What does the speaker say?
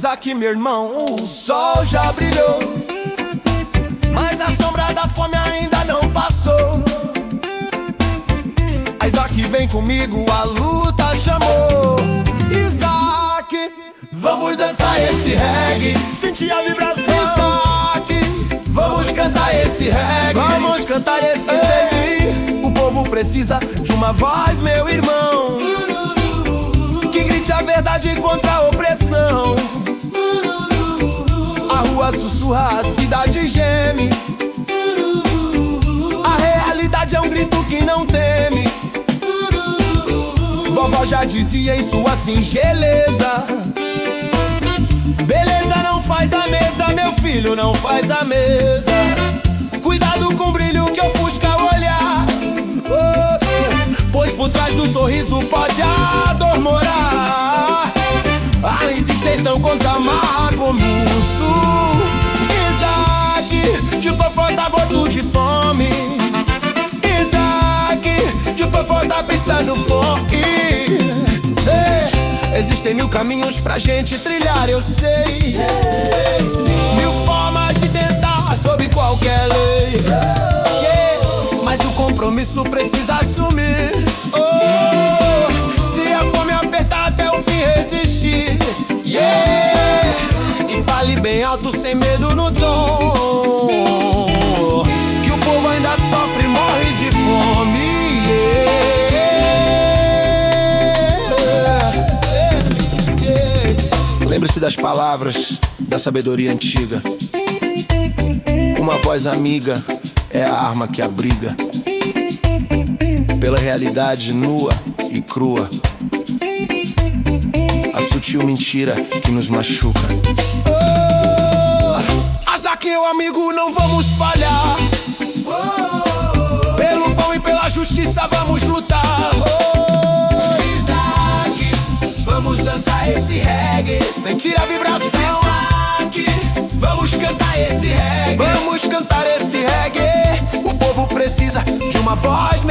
Isaac, meu irmão, o sol já brilhou, mas a sombra da fome ainda não passou. Isaac, vem comigo, a luta chamou. Isaac, vamos dançar esse reggae, sentir a vibração. Isaac, vamos cantar esse reggae, vamos cantar esse reggae. O povo precisa de uma voz, meu irmão, que grite a verdade contra a opressão. A rua sussurra, a cidade geme, a realidade é um grito que não teme. Vovó já dizia em sua singeleza: beleza não faz a mesa, meu filho, não faz a mesa. Cuidado com o brilho que ofusca o olhar, pois por trás do sorriso pode a dor morar. A resistência contra amar como urso. Isaac, de popó tá morto de fome. Isaac, de popó tá pensando fome. Existem 1000 caminhos pra gente trilhar, eu sei. 1000 formas de tentar sob qualquer lei. Mas o compromisso precisa assumir. Se a fome apertar até o fim resistir. E fale bem alto sem medo no tom, que o povo ainda sofre e morre de fome. Lembre-se das palavras da sabedoria antiga: uma voz amiga é a arma que abriga pela realidade nua e crua, a sutil mentira que nos machuca. Isaac, meu amigo, não vamos falhar. Pelo pão e pela justiça vamos lutar. Isaac, vamos dançar esse reggae, sentir a vibração. Isaac, vamos cantar esse reggae, vamos cantar esse reggae. O povo precisa de uma voz.